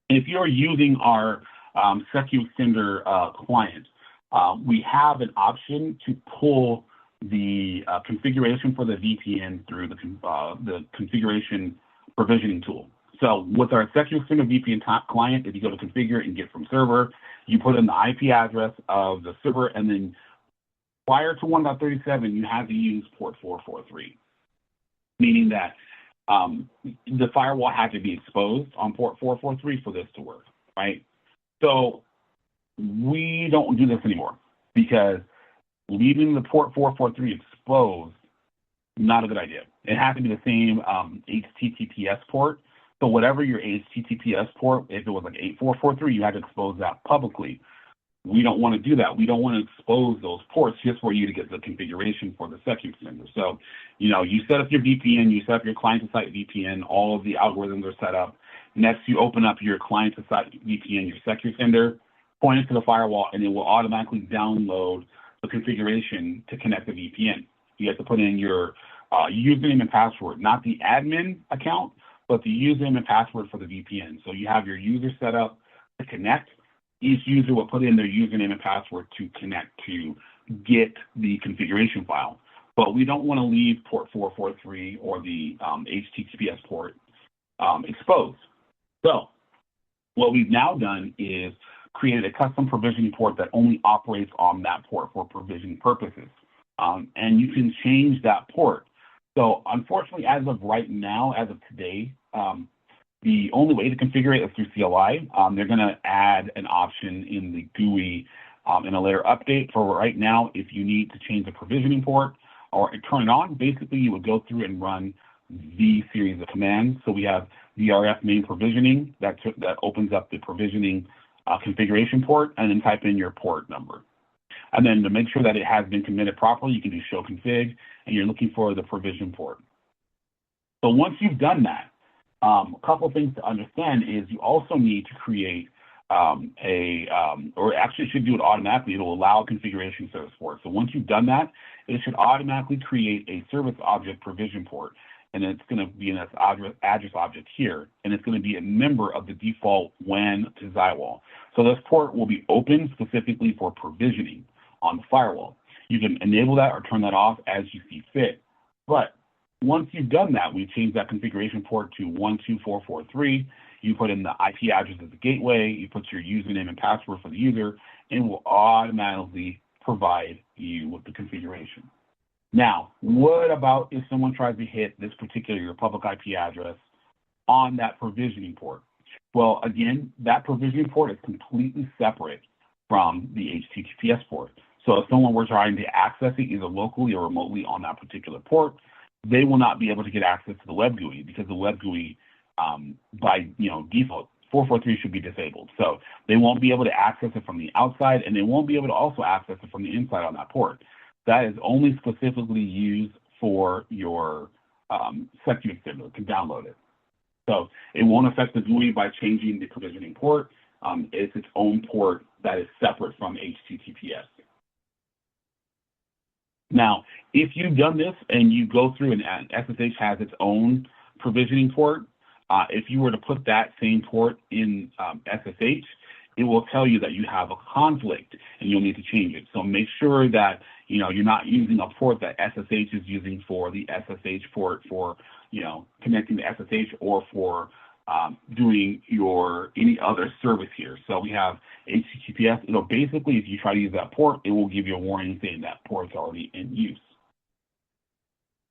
if you're using our SecuExtender client, we have an option to pull the configuration for the VPN through the configuration provisioning tool. So with our SecuExtender VPN client, if you go to configure and get from server, you put in the IP address of the server, and then prior to 1.37, you have to use port 443, meaning that the firewall had to be exposed on port 443 for this to work, right? So we don't do this anymore because leaving the port 443 exposed, not a good idea. It has to be the same HTTPS port. So whatever your HTTPS port, if it was like 8443, you had to expose that publicly. We don't want to do that. We don't want to expose those ports just for you to get the configuration for the SecuExtender. So, you set up your VPN, you set up your client-to-site VPN, all of the algorithms are set up. Next, you open up your client-to-site VPN, your SecuExtender, point it to the firewall, and it will automatically download the configuration to connect the VPN. You have to put in your username and password, not the admin account, but the username and password for the VPN. So you have your user set up to connect. Each user will put in their username and password to connect to get the configuration file. But we don't want to leave port 443 or the HTTPS port exposed. So what we've now done is created a custom provisioning port that only operates on that port for provisioning purposes. And you can change that port. So unfortunately, as of right now, as of today, the only way to configure it is through CLI. They're going to add an option in the GUI in a later update. For right now, if you need to change the provisioning port or turn it on, basically you would go through and run the series of commands. So we have VRF main provisioning that opens up the provisioning configuration port, and then type in your port number. And then to make sure that it has been committed properly, you can do show config, and you're looking for the provision port. So once you've done that, a couple of things to understand is you also need to create or actually it should do it automatically. It'll allow configuration service port. So once you've done that, it should automatically create a service object provision port. And it's going to be an address object here, and it's going to be a member of the default WAN to Zywall. So this port will be open specifically for provisioning on the firewall. You can enable that or turn that off as you see fit. But once you've done that, we change that configuration port to 12443. You put in the IP address of the gateway, you put your username and password for the user, and it will automatically provide you with the configuration. Now, what about if someone tries to hit this particular public IP address on that provisioning port? Well, again, that provisioning port is completely separate from the HTTPS port. So if someone were trying to access it either locally or remotely on that particular port, they will not be able to get access to the web GUI because the web GUI, by default, 443 should be disabled. So they won't be able to access it from the outside, and they won't be able to also access it from the inside on that port. That is only specifically used for your SecuExtender to download it. So it won't affect the GUI by changing the provisioning port. It's its own port that is separate from HTTPS. Now, if you've done this and you go through and SSH has its own provisioning port, if you were to put that same port in SSH, it will tell you that you have a conflict and you'll need to change it. So make sure that you're not using a port that SSH is using for the SSH port for connecting to SSH or for doing any other service here. So we have HTTPS. Basically, if you try to use that port, it will give you a warning saying that port's already in use.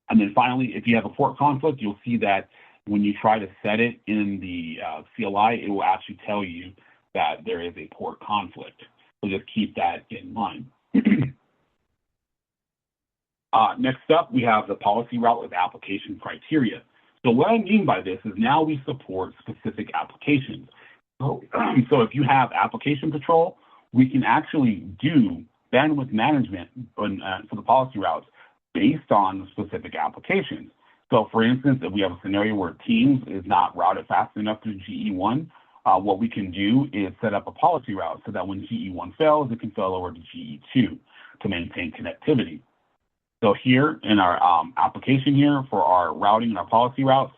And then finally, if you have a port conflict, you'll see that when you try to set it in the CLI, it will actually tell you that there is a port conflict. So just keep that in mind. Next up, we have the policy route with application criteria. So what I mean by this is now we support specific applications. So if you have application control, we can actually do bandwidth management for the policy routes based on specific applications. So for instance, if we have a scenario where Teams is not routed fast enough through GE1, what we can do is set up a policy route so that when GE1 fails, it can fail over to GE2 to maintain connectivity. So here in our application here for our routing and our policy routes,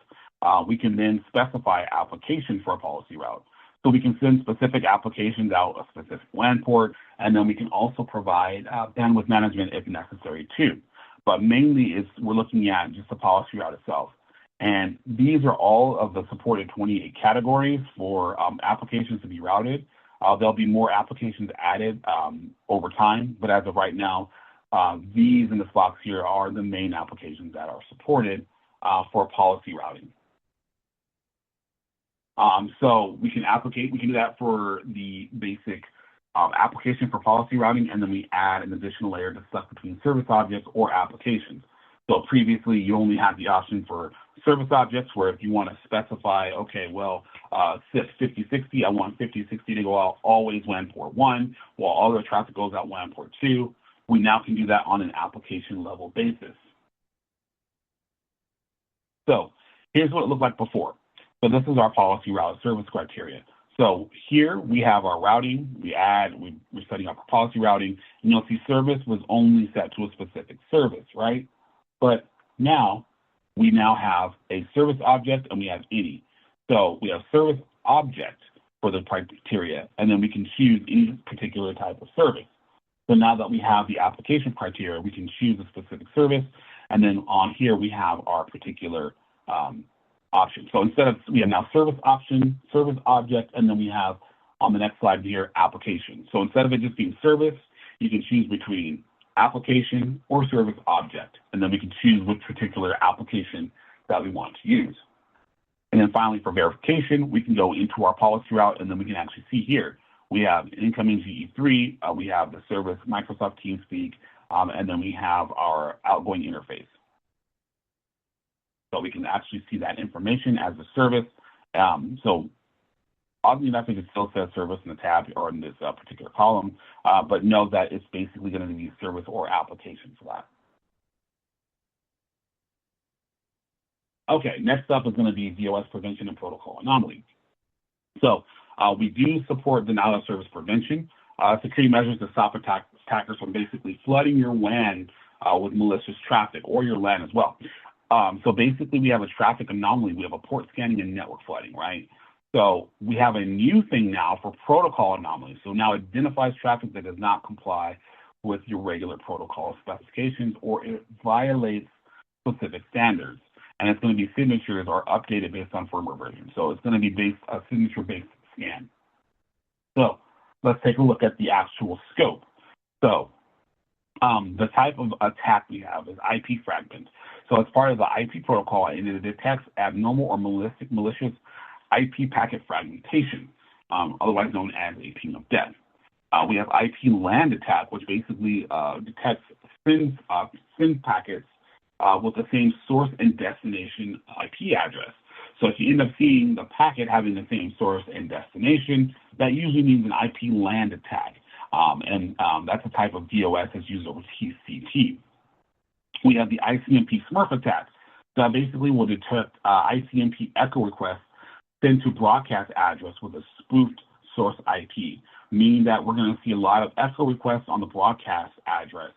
we can then specify applications for a policy route. So we can send specific applications out a specific LAN port, and then we can also provide bandwidth management if necessary too. But mainly we're looking at just the policy route itself. And these are all of the supported 28 categories for applications to be routed. There'll be more applications added over time, but as of right now, these in this box here are the main applications that are supported for policy routing. So we can do that for the basic application for policy routing, and then we add an additional layer to stuff between service objects or applications. So previously, you only had the option for service objects, where if you want to specify, okay, well, SIP 5060, I want 5060 to go out always WAN port 1, while all the traffic goes out WAN port 2. We now can do that on an application level basis. So here's what it looked like before. So this is our policy route service criteria. So here we have our routing, we're setting up our policy routing, and you'll see service was only set to a specific service, right? But now, we have a service object and we have any. So we have service object for the criteria, and then we can choose any particular type of service. So now that we have the application criteria, we can choose a specific service, and then on here we have our particular option. So we have now service option, service object, and then we have on the next slide here, application. So instead of it just being service, you can choose between application or service object, and then we can choose which particular application that we want to use. And then finally, for verification, we can go into our policy route, and then we can actually see here, we have incoming GE3, we have the service Microsoft TeamSpeak, and then we have our outgoing interface. So we can actually see that information as a service. So oddly enough, it still says service in the tab or in this particular column, but know that it's basically going to be service or application for that. Okay, next up is going to be DOS prevention and protocol anomaly. So we do support denial of service prevention, security measures to stop attackers from basically flooding your WAN with malicious traffic, or your LAN as well. So basically, we have a traffic anomaly. We have a port scanning and network flooding, right? So we have a new thing now for protocol anomalies. So now it identifies traffic that does not comply with your regular protocol specifications, or it violates specific standards. And it's going to be signatures are updated based on firmware version. So it's going to be a signature-based scan. So let's take a look at the actual scope. So the type of attack we have is IP fragment. So as part of the IP protocol, it detects abnormal or malicious IP packet fragmentation, otherwise known as a ping of death. We have IP land attack, which basically detects SYN packets with the same source and destination IP address. So if you end up seeing the packet having the same source and destination, that usually means an IP land attack. That's a type of DOS that's used over TCP. We have the ICMP Smurf attack that basically will detect ICMP echo requests sent to broadcast address with a spoofed source IP, meaning that we're going to see a lot of echo requests on the broadcast address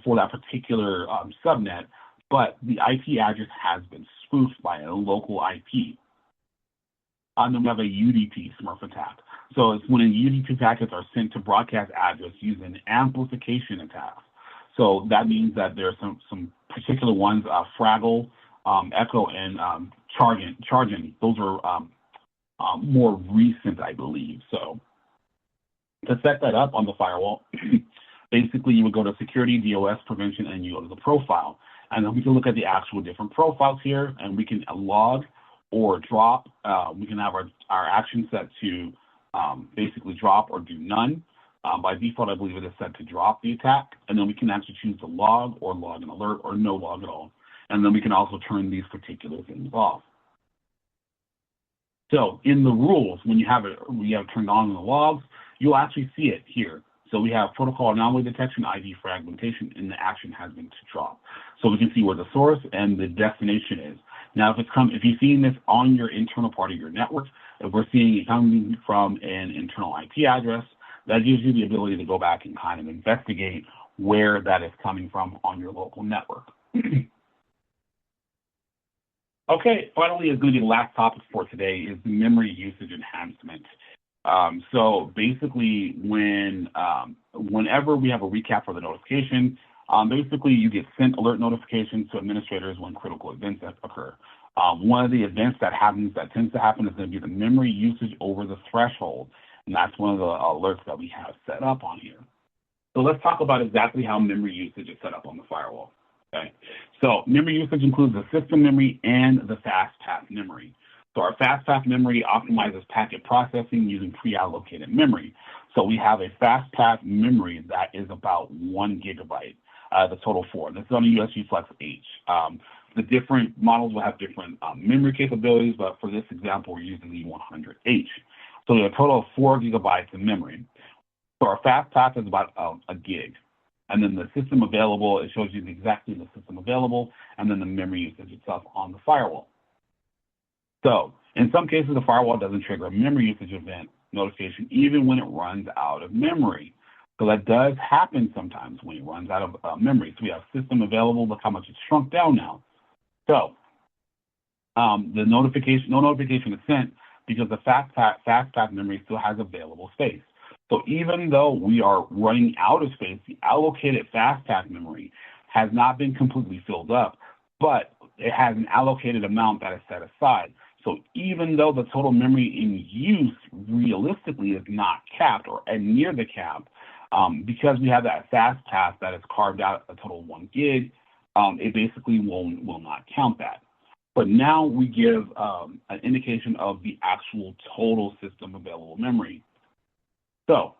for that particular subnet, but the IP address has been spoofed by a local IP. And then we have a UDP Smurf attack. So it's when UDP packets are sent to broadcast address using amplification attacks. So that means that there are some particular ones, Fraggle, Echo, and Charging. Those are more recent, I believe. So to set that up on the firewall, basically you would go to security, DOS, prevention, and you go to the profile. And then we can look at the actual different profiles here, and we can log or drop. We can have our action set to basically drop or do none. By default, I believe it is set to drop the attack, and then we can actually choose to log or log an alert or no log at all. And then we can also turn these particular things off. So in the rules, when you have it turned on in the logs, you'll actually see it here. So we have protocol anomaly detection, ID fragmentation, and the action has been to drop. So we can see where the source and the destination is. Now, if you're seeing this on your internal part of your network, if we're seeing it coming from an internal IP address, that gives you the ability to go back and kind of investigate where that is coming from on your local network. Okay, finally, is going to be the last topic for today is memory usage enhancement. So basically, whenever we have a recap for the notification, basically you get sent alert notifications to administrators when critical events occur. One of the events that tends to happen is going to be the memory usage over the threshold, and that's one of the alerts that we have set up on here. So let's talk about exactly how memory usage is set up on the firewall. Okay, so memory usage includes the system memory and the fast path memory. So our fast path memory optimizes packet processing using pre-allocated memory. So we have a fast path memory that is about 1 gigabyte, the total 4. This is on a USG FLEX H. The different models will have different memory capabilities, but for this example, we're using the 100H. So we have a total of 4 gigabytes of memory. So our fast path is about a gig. And then the system available, it shows you exactly the system available, and then the memory usage itself on the firewall. So in some cases, the firewall doesn't trigger a memory usage event notification even when it runs out of memory. So that does happen sometimes when it runs out of memory. So we have system available, look how much it's shrunk down now. So no notification is sent because the fast path memory still has available space. So even though we are running out of space, the allocated fast path memory has not been completely filled up, but it has an allocated amount that is set aside. So even though the total memory in use realistically is not capped or near the cap, because we have that fast path that is carved out a total of 1 gig, it basically will not count that. But now we give an indication of the actual total system available memory. So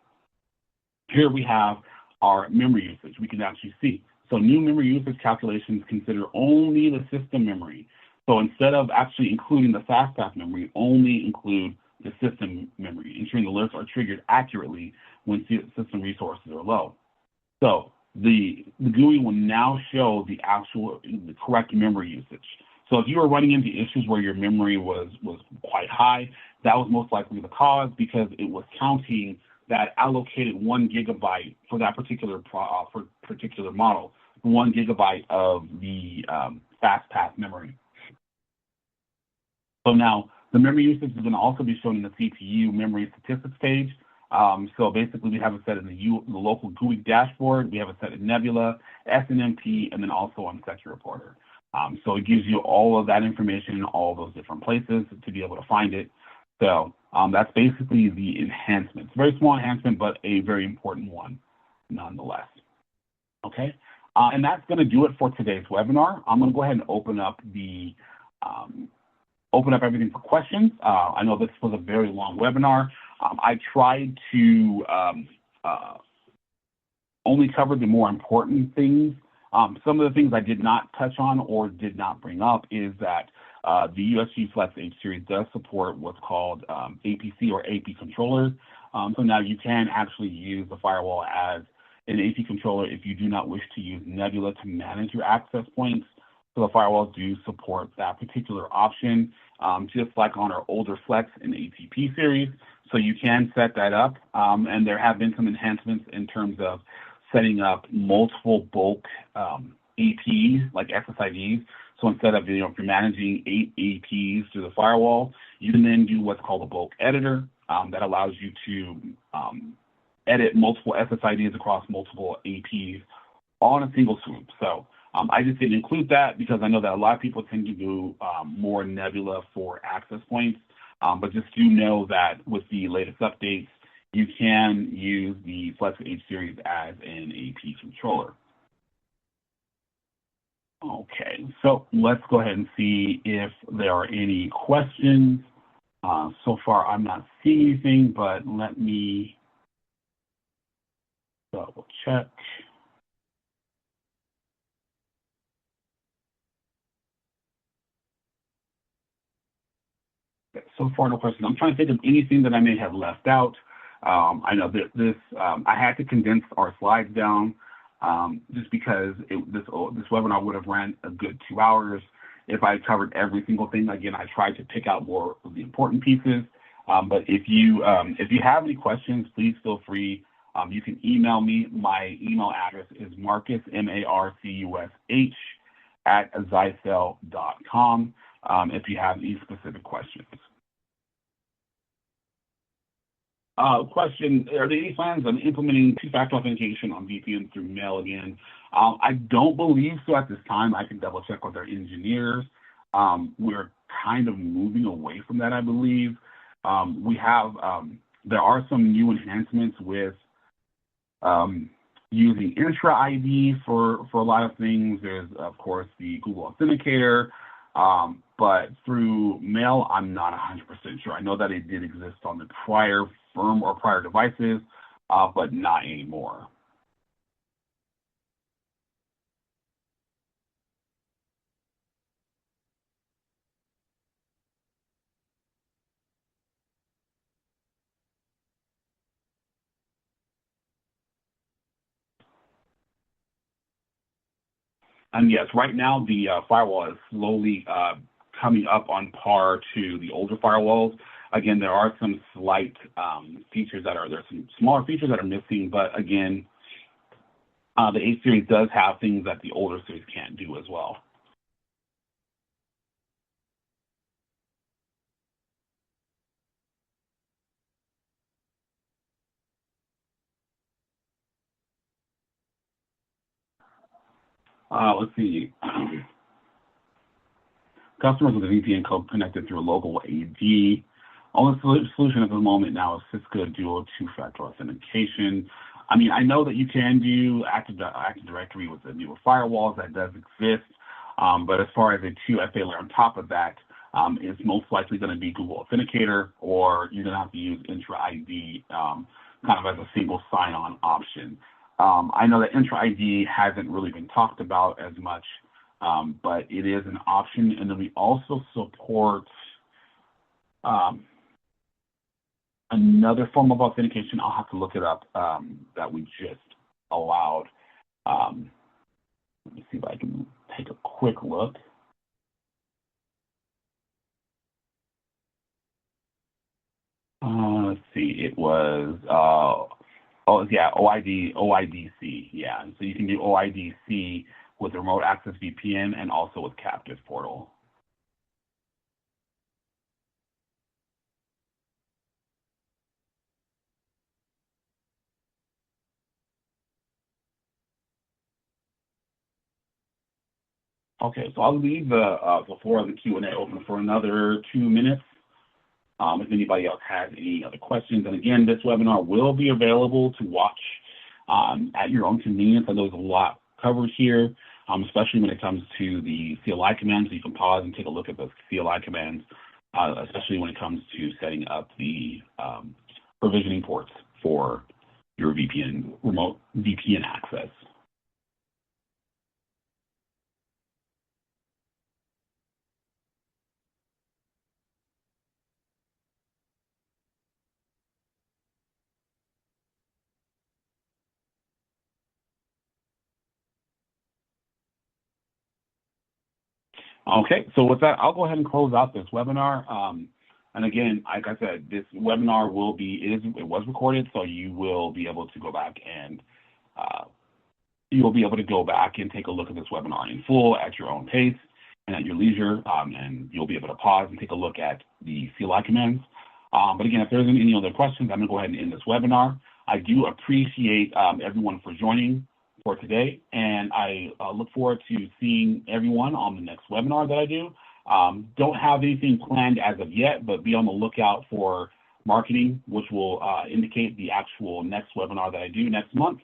here we have our memory usage. We can actually see. So new memory usage calculations consider only the system memory. So instead of actually including the fast path memory, only include the system memory, ensuring alerts are triggered accurately when system resources are low. So the GUI will now show the correct memory usage. So if you were running into issues where your memory was quite high, that was most likely the cause because it was counting that allocated 1 gigabyte for that particular model, 1 gigabyte of the fast path memory. So now the memory usage is going to also be shown in the CPU memory statistics page. So basically we have it set in the local GUI dashboard. We have it set in Nebula, SNMP, and then also on Secure Reporter. So it gives you all of that information in all those different places to be able to find it. So that's basically the enhancement. It's a very small enhancement, but a very important one nonetheless. Okay, and that's going to do it for today's webinar. I'm going to go ahead and open up everything for questions. I know this was a very long webinar. I tried to only cover the more important things. Some of the things I did not touch on or did not bring up is that the USG FLEX H series does support what's called APC or AP controllers. So now you can actually use the firewall as an AP controller if you do not wish to use Nebula to manage your access points. So the firewalls do support that particular option, just like on our older Flex and ATP series. So you can set that up, and there have been some enhancements in terms of setting up multiple bulk APs, like SSIDs. So instead of, if you're managing 8 APs through the firewall, you can then do what's called a bulk editor that allows you to edit multiple SSIDs across multiple APs on a single swoop. So I just didn't include that because I know that a lot of people tend to do more Nebula for access points. But just do know that with the latest updates, you can use the Flex H series as an AP controller. Okay, so let's go ahead and see if there are any questions. So far, I'm not seeing anything, but let me double check. So far, no questions. I'm trying to think of anything that I may have left out. I know that I had to condense our slides down just because this webinar would have ran a good 2 hours. If I covered every single thing, again, I tried to pick out more of the important pieces. But if you have any questions, please feel free. You can email me. My email address is Marcus, MARCUSH, @zycel.com if you have any specific questions. Question, are there any plans on implementing two-factor authentication on VPN through mail again? I don't believe so at this time. I can double check with our engineers. We're kind of moving away from that, I believe. There are some new enhancements with using Intra ID for a lot of things. There's, of course, the Google Authenticator, but through mail, I'm not 100% sure. I know that it did exist on the prior firm or prior devices, but not anymore. And yes, right now the firewall is slowly coming up on par to the older firewalls. Again, there are some slight features there's some smaller features that are missing, but again, the 8 series does have things that the older series can't do as well. Let's see. Customers with a VPN code connected through a local AD. Only solution at the moment now is Cisco Duo two-factor authentication. I mean, I know that you can do Active Directory with the newer firewalls. That does exist. But as far as a 2FA layer on top of that, it's most likely going to be Google Authenticator, or you're going to have to use Intra ID kind of as a single sign-on option. I know that Intra ID hasn't really been talked about as much, but it is an option. And then we also support another form of authentication. I'll have to look it up that we just allowed. Let me see if I can take a quick look. Let's see, it was, OIDC, yeah. So you can do OIDC with Remote Access VPN and also with Captive Portal. Okay, so I'll leave the floor of the Q&A open for another 2 minutes. If anybody else has any other questions. And again, this webinar will be available to watch at your own convenience. I know there's a lot covered here, especially when it comes to the CLI commands. You can pause and take a look at those CLI commands, especially when it comes to setting up the provisioning ports for your remote VPN access. Okay, so with that, I'll go ahead and close out this webinar. And again, like I said, this webinar it was recorded, so you will be able to go back and take a look at this webinar in full at your own pace and at your leisure, and you'll be able to pause and take a look at the CLI commands. But again, if there's any other questions, I'm going to go ahead and end this webinar. I do appreciate everyone for joining for today, and I look forward to seeing everyone on the next webinar that I do. Don't have anything planned as of yet, but be on the lookout for marketing, which will indicate the actual next webinar that I do next month.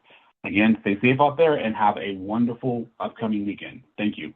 Again, stay safe out there and have a wonderful upcoming weekend. Thank you.